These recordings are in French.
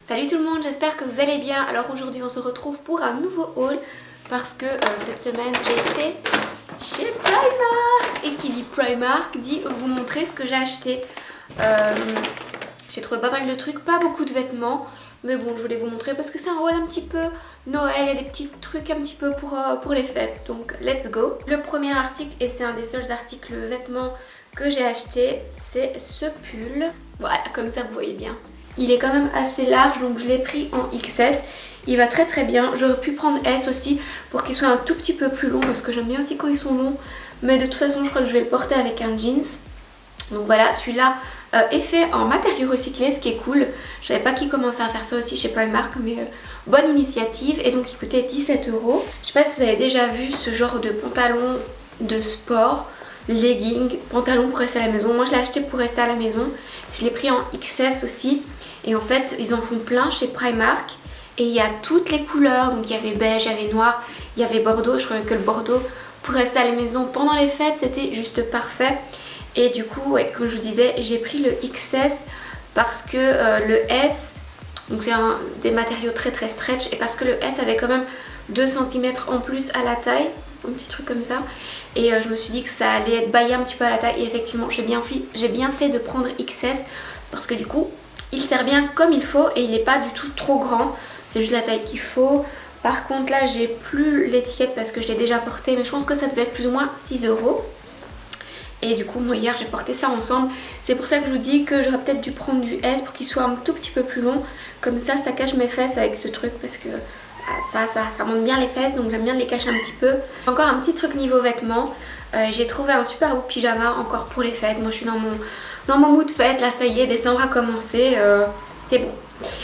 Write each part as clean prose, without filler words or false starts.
Salut tout le monde, j'espère que vous allez bien. Alors aujourd'hui on se retrouve pour un nouveau haul parce que cette semaine j'ai été chez Primark. Et qui dit Primark dit vous montrer ce que j'ai acheté. J'ai trouvé pas mal de trucs, pas beaucoup de vêtements, mais bon je voulais vous montrer parce que c'est un haul un petit peu Noël, il y a des petits trucs un petit peu pour les fêtes, donc let's go. Le premier article, et c'est un des seuls articles vêtements que j'ai acheté, c'est ce pull. Voilà, comme ça vous voyez bien. Il est quand même assez large, donc je l'ai pris en XS. Il va très très bien. J'aurais pu prendre S aussi pour qu'il soit un tout petit peu plus long parce que j'aime bien aussi quand ils sont longs. Mais de toute façon, je crois que je vais le porter avec un jeans. Donc voilà, celui-là est fait en matériaux recyclés, ce qui est cool. Je savais pas qui commençait à faire ça aussi chez Primark, mais bonne initiative. Et donc il coûtait 17 €. Je sais pas si vous avez déjà vu ce genre de pantalon de sport, legging, pantalon pour rester à la maison. Moi je l'ai acheté pour rester à la maison. Je l'ai pris en XS aussi. Et en fait, ils en font plein chez Primark. Et il y a toutes les couleurs. Donc il y avait beige, il y avait noir, il y avait bordeaux. Je croyais que le bordeaux pour rester à la maison pendant les fêtes, c'était juste parfait. Et du coup, ouais, comme je vous disais, j'ai pris le XS parce que le S, donc c'est des matériaux très très stretch. Et parce que le S avait quand même 2 cm en plus à la taille. Un petit truc comme ça. Et je me suis dit que ça allait être baillé un petit peu à la taille. Et effectivement, j'ai bien fait de prendre XS parce que du coup, il sert bien comme il faut et il n'est pas du tout trop grand. C'est juste la taille qu'il faut. Par contre là j'ai plus l'étiquette parce que je l'ai déjà porté, mais je pense que ça devait être plus ou moins 6 €. Et du coup moi hier j'ai porté ça ensemble. C'est pour ça que je vous dis que j'aurais peut-être dû prendre du S pour qu'il soit un tout petit peu plus long. Comme ça cache mes fesses avec ce truc parce que ça monte bien les fesses, donc j'aime bien les cacher un petit peu. Encore un petit truc niveau vêtements. J'ai trouvé un super beau pyjama encore pour les fêtes. Moi je suis dans mon mood fête, là ça y est, décembre a commencé, c'est bon.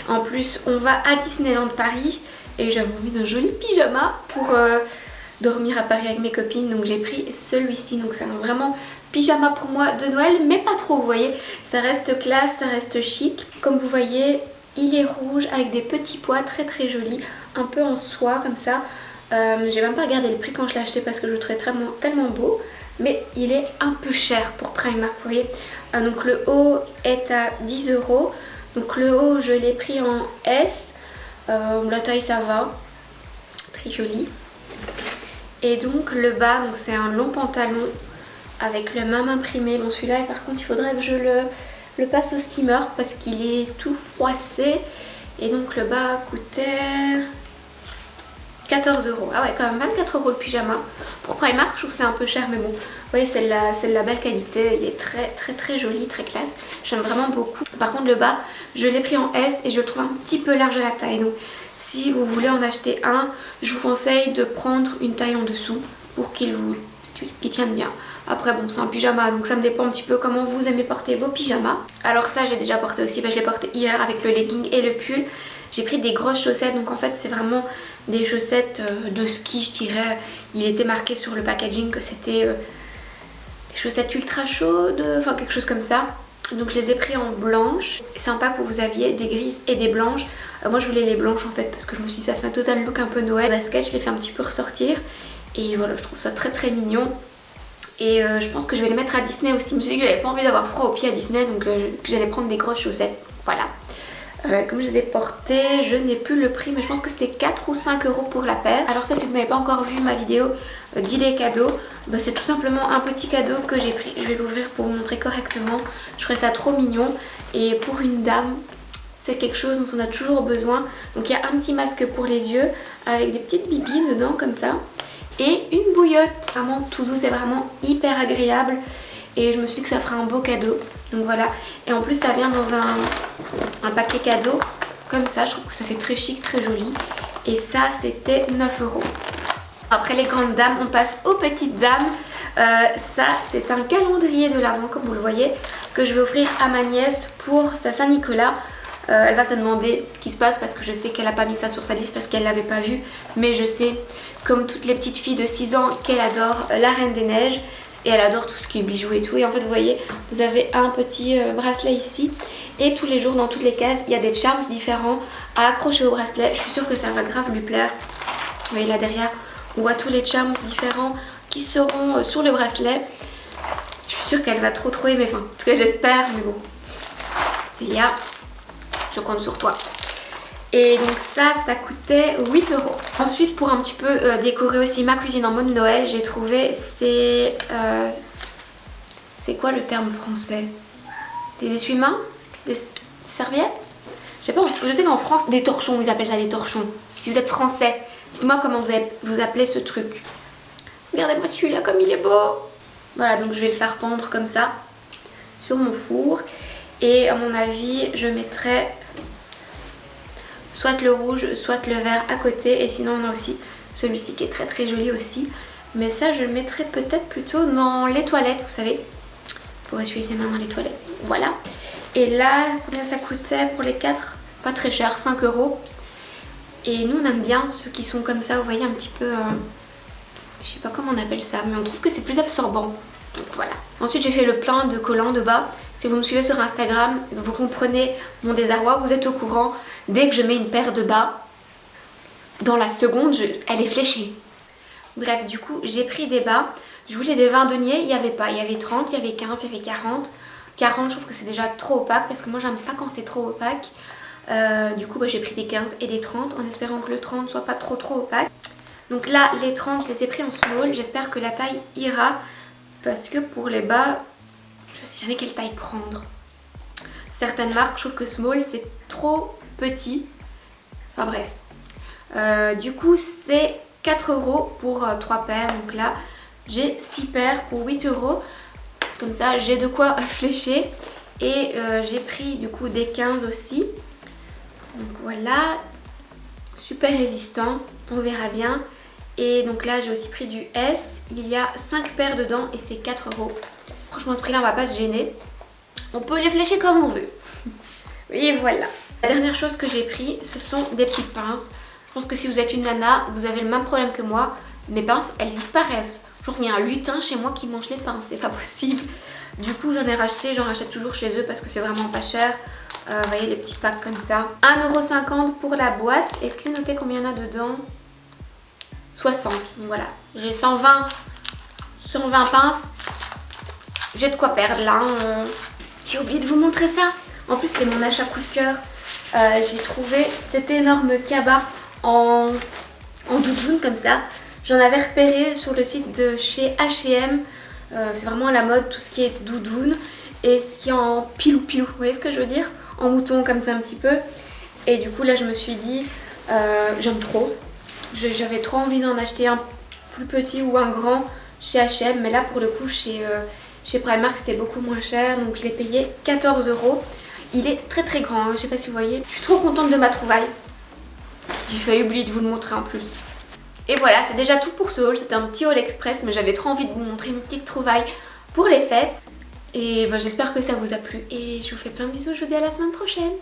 En plus on va à Disneyland Paris et j'avais envie d'un joli pyjama pour dormir à Paris avec mes copines. Donc j'ai pris celui-ci, donc c'est vraiment pyjama pour moi de Noël, mais pas trop, vous voyez. Ça reste classe, ça reste chic. Comme vous voyez, il est rouge avec des petits pois très très jolis, un peu en soie comme ça. J'ai même pas regardé le prix quand je l'ai acheté parce que je le trouvais tellement beau. Mais il est un peu cher pour Primark, vous voyez. Donc le haut est à 10 €. Donc le haut je l'ai pris en S. La taille ça va. Très joli. Et donc le bas, donc c'est un long pantalon avec le même imprimé. Bon celui-là par contre il faudrait que je le passe au steamer parce qu'il est tout froissé. Et donc le bas coûtait 14 €. Ah ouais, quand même 24 € le pyjama. Pour Primark, je trouve que c'est un peu cher, mais bon. Vous voyez, c'est de la belle qualité. Il est très très très joli, très classe. J'aime vraiment beaucoup. Par contre, le bas, je l'ai pris en S et je le trouve un petit peu large à la taille. Donc, si vous voulez en acheter un, je vous conseille de prendre une taille en dessous pour qu'il tienne bien. Après, bon, c'est un pyjama, donc ça me dépend un petit peu comment vous aimez porter vos pyjamas. Alors ça, j'ai déjà porté aussi. Je l'ai porté hier avec le legging et le pull. J'ai pris des grosses chaussettes, donc en fait c'est vraiment des chaussettes de ski, je dirais. Il était marqué sur le packaging que c'était des chaussettes ultra chaudes, enfin quelque chose comme ça. Donc je les ai pris en blanche. C'est sympa que vous aviez des grises et des blanches. Moi je voulais les blanches en fait parce que je me suis dit ça fait un total look un peu Noël. Le basket, je l'ai fait un petit peu ressortir. Et voilà, je trouve ça très très mignon. Et je pense que je vais les mettre à Disney aussi. Je me suis dit que j'avais pas envie d'avoir froid aux pieds à Disney, donc que j'allais prendre des grosses chaussettes. Voilà. Comme je les ai portées, je n'ai plus le prix, mais je pense que c'était 4 ou 5 € pour la paire. Alors ça, si vous n'avez pas encore vu ma vidéo d'idées cadeaux, c'est tout simplement un petit cadeau que j'ai pris. Je vais l'ouvrir pour vous montrer correctement. Je trouvais ça trop mignon. Et pour une dame, c'est quelque chose dont on a toujours besoin. Donc il y a un petit masque pour les yeux avec des petites bibis dedans comme ça. Et une bouillotte, vraiment tout doux, c'est vraiment hyper agréable. Et je me suis dit que ça ferait un beau cadeau. Donc voilà. Et en plus ça vient dans un paquet cadeau. Comme ça, je trouve que ça fait très chic, très joli. Et ça c'était 9 €. Après les grandes dames, on passe aux petites dames. Ça c'est un calendrier de l'Avent, comme vous le voyez, que je vais offrir à ma nièce pour sa Saint-Nicolas. Elle va se demander ce qui se passe parce que je sais qu'elle n'a pas mis ça sur sa liste parce qu'elle ne l'avait pas vu. Mais je sais, comme toutes les petites filles de 6 ans, qu'elle adore la Reine des Neiges. Et elle adore tout ce qui est bijoux et tout. Et en fait, vous voyez, vous avez un petit bracelet ici. Et tous les jours, dans toutes les cases, il y a des charms différents à accrocher au bracelet. Je suis sûre que ça va grave lui plaire. Vous voyez là derrière, on voit tous les charms différents qui seront sur le bracelet. Je suis sûre qu'elle va trop aimer. Enfin, en tout cas, j'espère. Mais bon, Célia, je compte sur toi. Et donc ça coûtait 8 €. Ensuite, pour un petit peu décorer aussi ma cuisine en mode Noël, j'ai trouvé ces... c'est quoi le terme français? Des essuie-mains? Des serviettes? Je sais pas, je sais qu'en France, des torchons, ils appellent ça des torchons. Si vous êtes français, dites-moi comment vous appelez ce truc. Regardez-moi celui-là comme il est beau. Voilà, donc je vais le faire pendre comme ça sur mon four. Et à mon avis, je mettrai soit le rouge, soit le vert à côté. Et sinon, on a aussi celui-ci qui est très très joli aussi. Mais ça, je le mettrai peut-être plutôt dans les toilettes, vous savez, pour essuyer ses mains dans les toilettes. Voilà. Et là, combien ça coûtait pour les 4? Pas très cher, 5 €. Et nous, on aime bien ceux qui sont comme ça, vous voyez, un petit peu... je sais pas comment on appelle ça, mais on trouve que c'est plus absorbant. Donc voilà. Ensuite, j'ai fait le plein de collants de bas. Si vous me suivez sur Instagram, vous comprenez mon désarroi, vous êtes au courant. Dès que je mets une paire de bas, dans la seconde, elle est fléchée. Bref, du coup, j'ai pris des bas. Je voulais des 20 deniers, il n'y avait pas. Il y avait 30, il y avait 15, il y avait 40. 40, je trouve que c'est déjà trop opaque parce que moi, j'aime pas quand c'est trop opaque. Du coup, j'ai pris des 15 et des 30 en espérant que le 30 soit pas trop opaque. Donc là, les 30, je les ai pris en small. J'espère que la taille ira parce que pour les bas, je sais jamais quelle taille prendre. Certaines marques, je trouve que small, c'est trop petit. Enfin bref. Du coup, c'est 4 € pour 3 paires. Donc là, j'ai 6 paires pour 8 €. Comme ça, j'ai de quoi flécher. Et j'ai pris du coup des 15 aussi. Donc voilà. Super résistant. On verra bien. Et donc là, j'ai aussi pris du S. Il y a 5 paires dedans et c'est 4 €. Franchement, à ce prix-là, on va pas se gêner. On peut les flécher comme on veut. Et voilà. La dernière chose que j'ai pris, ce sont des petites pinces. Je pense que si vous êtes une nana, vous avez le même problème que moi. Mes pinces, elles disparaissent. Genre, il y a un lutin chez moi qui mange les pinces. C'est pas possible. Du coup, j'en ai racheté. J'en rachète toujours chez eux parce que c'est vraiment pas cher. Vous voyez, les petits packs comme ça. 1,50 € pour la boîte. Est-ce qu'il est noté combien il y en a dedans? 60. Donc voilà. J'ai 120 pinces. J'ai de quoi perdre là. J'ai oublié de vous montrer ça. En plus, c'est mon achat coup de cœur. J'ai trouvé cet énorme cabas en doudoune comme ça. J'en avais repéré sur le site de chez H&M. C'est vraiment à la mode tout ce qui est doudoune. Et ce qui est en pilou-pilou. Vous voyez ce que je veux dire? En mouton comme ça un petit peu. Et du coup là je me suis dit, j'aime trop. J'avais trop envie d'en acheter un plus petit ou un grand chez H&M. Mais là pour le coup chez Primark c'était beaucoup moins cher. Donc je l'ai payé 14 €. Il est très très grand, hein. Je sais pas si vous voyez. Je suis trop contente de ma trouvaille. J'ai failli oublier de vous le montrer en plus. Et voilà, c'est déjà tout pour ce haul. C'était un petit haul express, mais j'avais trop envie de vous montrer une petite trouvaille pour les fêtes. Et j'espère que ça vous a plu. Et je vous fais plein de bisous, je vous dis à la semaine prochaine.